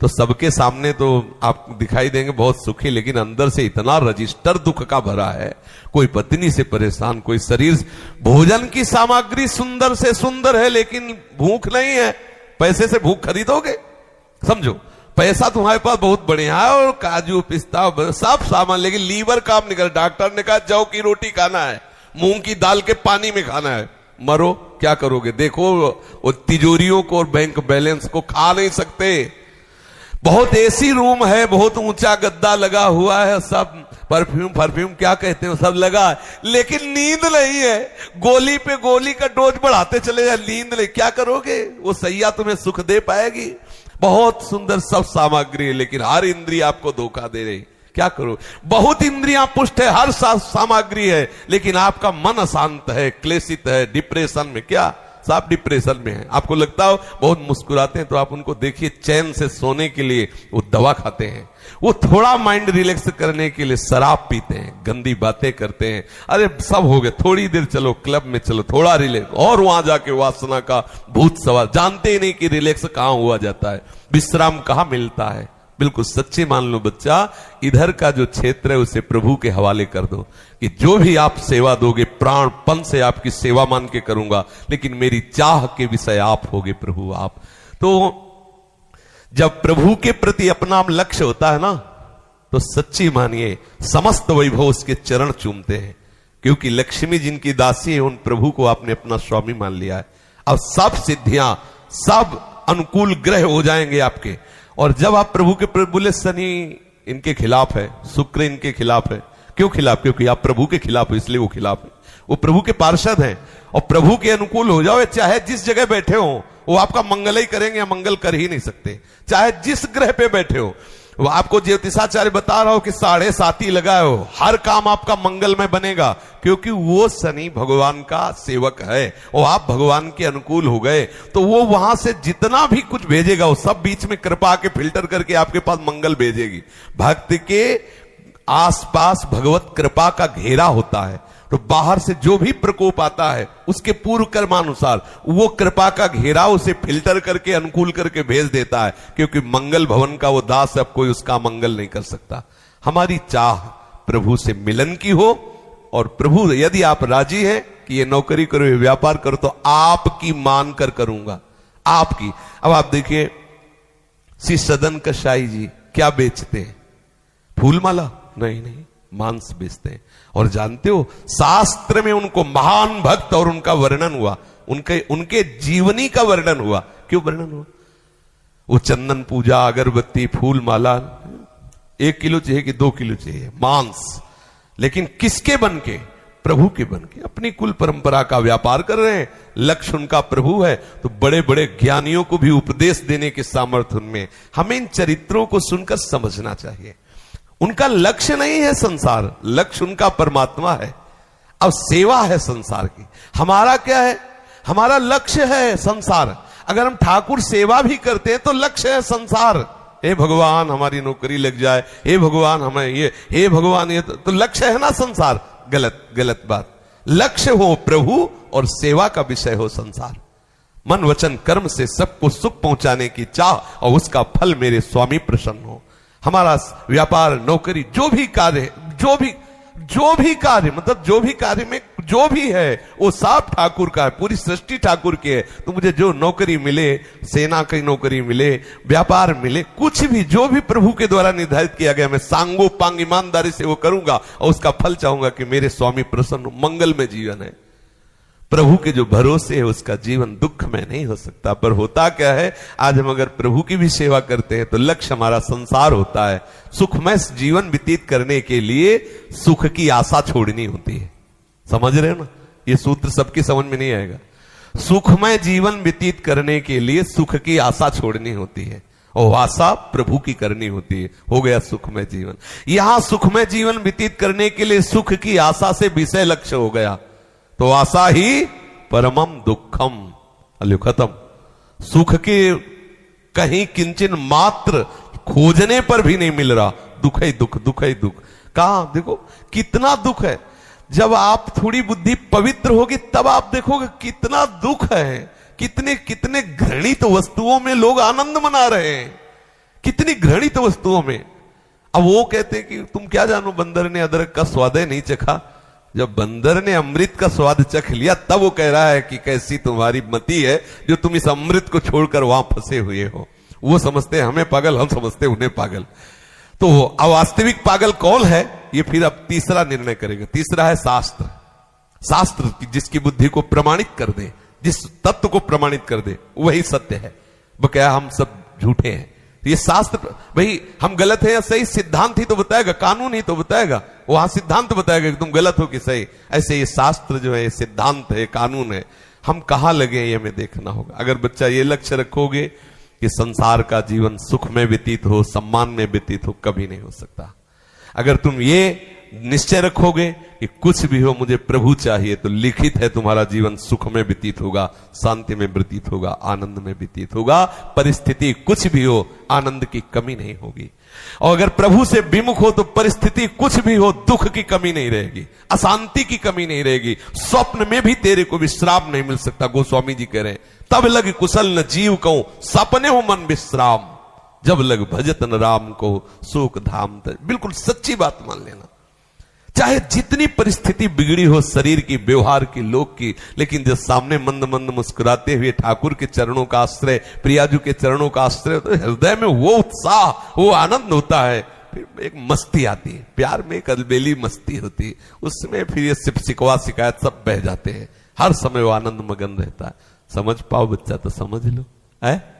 तो सबके सामने तो आप दिखाई देंगे बहुत सुखी, लेकिन अंदर से इतना रजिस्टर दुख का भरा है। कोई पत्नी से परेशान, कोई शरीर, भोजन की सामग्री सुंदर से सुंदर है लेकिन भूख नहीं है। पैसे से भूख खरीदोगे? समझो, पैसा तुम्हारे पास बहुत बढ़िया है और काजू पिस्ता सब सामान, लेकिन लीवर काम नहीं कर। डॉक्टर ने कहा जौ की रोटी खाना है, मूंग की दाल के पानी में खाना है। मरो, क्या करोगे? देखो वो तिजोरियों को और बैंक बैलेंस को खा नहीं सकते। बहुत एसी रूम है, बहुत ऊंचा गद्दा लगा हुआ है, सब परफ्यूम क्या कहते हैं सब लगा, लेकिन नींद नहीं है। गोली पे गोली का डोज बढ़ाते चले जाए, नींद नहीं। क्या करोगे? वो सैया तुम्हें सुख दे पाएगी? बहुत सुंदर सब सामग्री है, लेकिन हर इंद्रिय आपको धोखा दे रही। क्या करो? बहुत इंद्रियां पुष्ट है, हर सामग्री है, लेकिन आपका मन अशांत है, क्लेशित है, डिप्रेशन में। क्या सब डिप्रेशन में है? आपको लगता हो बहुत मुस्कुराते हैं, तो आप उनको देखिए, चैन से सोने के लिए वो दवा खाते हैं, वो थोड़ा माइंड रिलैक्स करने के लिए शराब पीते हैं, गंदी बातें करते हैं। अरे सब हो गए, थोड़ी देर चलो क्लब में, चलो थोड़ा रिलैक्स, और वहां जाके वासना का भूत सवार। जानते ही नहीं कि रिलैक्स कहां हुआ जाता है, विश्राम कहां मिलता है। बिल्कुल सच्ची मान लो बच्चा, इधर का जो क्षेत्र है उसे प्रभु के हवाले कर दो कि जो भी आप सेवा दोगे प्राणपन से आपकी सेवा मान के करूंगा, लेकिन मेरी चाह के विषय आप होगे प्रभु आप। तो जब प्रभु के प्रति अपना लक्ष्य होता है ना, तो सच्ची मानिए समस्त वैभव उसके चरण चूमते हैं, क्योंकि लक्ष्मी जिनकी दासी है उन प्रभु को आपने अपना स्वामी मान लिया है। अब सब सिद्धियां, सब अनुकूल ग्रह हो जाएंगे आपके। और जब आप प्रभु के प्रति बोले शनि इनके खिलाफ है, शुक्र इनके खिलाफ है, क्यों खिलाफ? क्योंकि आप प्रभु के खिलाफ हो, इसलिए वो खिलाफ है। वो प्रभु के पार्षद हैं और प्रभु के अनुकूल हो जाओ, चाहे जिस जगह बैठे हो वो आपका मंगल ही करेंगे, या मंगल कर ही नहीं सकते। चाहे जिस ग्रह पे बैठे हो, वो आपको ज्योतिषाचार्य बता रहा हो कि 7.5 लगाए हो, हर काम आपका मंगल में बनेगा, क्योंकि वो शनि भगवान का सेवक है और आप भगवान के अनुकूल हो गए। तो वो वहां से जितना भी कुछ भेजेगा वो सब बीच में कृपा के फिल्टर करके आपके पास मंगल भेजेगी। भक्त के आसपास भगवत कृपा का घेरा होता है, तो बाहर से जो भी प्रकोप आता है उसके पूर्व कर्मानुसार वो कृपा का घेरा उसे फिल्टर करके अनुकूल करके भेज देता है, क्योंकि मंगल भवन का वो दास, अब कोई उसका मंगल नहीं कर सकता। हमारी चाह प्रभु से मिलन की हो, और प्रभु यदि आप राजी हैं कि ये नौकरी करो, ये व्यापार करो, तो आपकी मान कर करूंगा, आपकी। अब आप देखिए श्री सदन कसाई जी क्या बेचते हैं? फूलमाला? नहीं, मांस बेचते हैं। और जानते हो शास्त्र में उनको महान भक्त और उनका वर्णन हुआ, उनके जीवनी का वर्णन हुआ। क्यों वर्णन हुआ? वो चंदन पूजा, अगरबत्ती, फूल माला 1 किलो चाहिए कि 2 किलो चाहिए मांस, लेकिन किसके बन के? प्रभु के बन के। अपनी कुल परंपरा का व्यापार कर रहे हैं, लक्ष्य उनका प्रभु है। तो बड़े बड़े ज्ञानियों को भी उपदेश देने के सामर्थ्य उनमें। हमें इन चरित्रों को सुनकर समझना चाहिए। उनका लक्ष्य नहीं है संसार, लक्ष्य उनका परमात्मा है। अब सेवा है संसार की, हमारा क्या है? हमारा लक्ष्य है संसार। अगर हम ठाकुर सेवा भी करते हैं तो लक्ष्य है संसार। हे भगवान हमारी नौकरी लग जाए, हे भगवान हमें ये, हे भगवान ये, तो लक्ष्य है ना संसार। गलत बात। लक्ष्य हो प्रभु और सेवा का विषय हो संसार। मन वचन कर्म से सबको सुख पहुंचाने की चाह, और उसका फल मेरे स्वामी प्रसन्न हो। हमारा व्यापार, नौकरी, जो भी कार्य मतलब जो भी कार्य में जो भी है वो सब ठाकुर का है, पूरी सृष्टि ठाकुर की है। तो मुझे जो नौकरी मिले, सेना की नौकरी मिले, व्यापार मिले, कुछ भी जो भी प्रभु के द्वारा निर्धारित किया गया, मैं सांगो पांग ईमानदारी से वो करूंगा और उसका फल चाहूंगा कि मेरे स्वामी प्रसन्न, मंगल में जीवन है। प्रभु के जो भरोसे है उसका जीवन दुख में नहीं हो सकता। पर होता क्या है, आज हम अगर प्रभु की भी सेवा करते हैं तो लक्ष्य हमारा संसार होता है। सुखमय जीवन व्यतीत करने के लिए सुख की आशा छोड़नी होती है। समझ रहे हो ना? ये सूत्र सबकी समझ में नहीं आएगा। सुखमय जीवन व्यतीत करने के लिए सुख की आशा छोड़नी होती है, और आशा प्रभु की करनी होती है। हो गया सुखमय जीवन। यहां सुखमय जीवन व्यतीत करने के लिए सुख की आशा से विषय लक्ष्य हो गया, तो आशा ही परमम दुखम। अल्यो खत्म। सुख के कहीं किंचन मात्र खोजने पर भी नहीं मिल रहा, दुख ही दुख, दुख ही दुख। कहां देखो कितना दुख है। जब आप थोड़ी बुद्धि पवित्र होगी तब आप देखोगे कितना दुख है, कितने कितने घृणित वस्तुओं में लोग आनंद मना रहे हैं, कितनी घृणित वस्तुओं में। अब वो कहते हैं कि तुम क्या जानो, बंदर ने अदरक का स्वाद नहीं चखा। जब बंदर ने अमृत का स्वाद चख लिया तब वो कह रहा है कि कैसी तुम्हारी मति है जो तुम इस अमृत को छोड़कर वहां फंसे हुए हो। वो समझते हैं हमें पागल, हम समझते हैं उन्हें पागल। तो अवास्तविक पागल कौन है, ये फिर अब तीसरा निर्णय करेगा। तीसरा है शास्त्र। शास्त्र जिसकी बुद्धि को प्रमाणित कर दे, जिस तत्व को प्रमाणित कर दे, वही सत्य है। बकाया हम सब झूठे हैं। ये शास्त्र, भाई हम गलत है या सही, सिद्धांत ही तो बताएगा, कानून ही तो बताएगा। वहां सिद्धांत बताएगा कि तुम गलत हो कि सही। ऐसे ये शास्त्र जो है, ये सिद्धांत है, कानून है। हम कहां लगे ये हमें देखना होगा। अगर बच्चा ये लक्ष्य रखोगे कि संसार का जीवन सुख में व्यतीत हो, सम्मान में व्यतीत हो, कभी नहीं हो सकता। अगर तुम ये निश्चय रखोगे कि कुछ भी हो मुझे प्रभु चाहिए, तो लिखित है तुम्हारा जीवन सुख में व्यतीत होगा, शांति में व्यतीत होगा, आनंद में व्यतीत होगा। परिस्थिति कुछ भी हो, आनंद की कमी नहीं होगी। और अगर प्रभु से विमुख हो तो परिस्थिति कुछ भी हो, दुख की कमी नहीं रहेगी, अशांति की कमी नहीं रहेगी। स्वप्न में भी तेरे को विश्राम नहीं मिल सकता। गोस्वामी जी कह रहे हैं, तब लग कुशल न जीव कहूं, सपने हो मन विश्राम, जब लग भजत न राम को सुख धाम। बिल्कुल सच्ची बात मान लेना। चाहे जितनी परिस्थिति बिगड़ी हो, शरीर की, व्यवहार की, लोक की, लेकिन जब सामने मंद मंद मुस्कुराते हुए ठाकुर के चरणों का आश्रय, प्रियाजू के चरणों का आश्रय, तो हृदय में वो उत्साह, वो आनंद होता है। फिर एक मस्ती आती है, प्यार में एक अलबेली मस्ती होती है। उसमें फिर ये शिकवा शिकायत सब बह जाते हैं। हर समय वो आनंद मगन रहता है। समझ पाओ बच्चा तो समझ लो, है।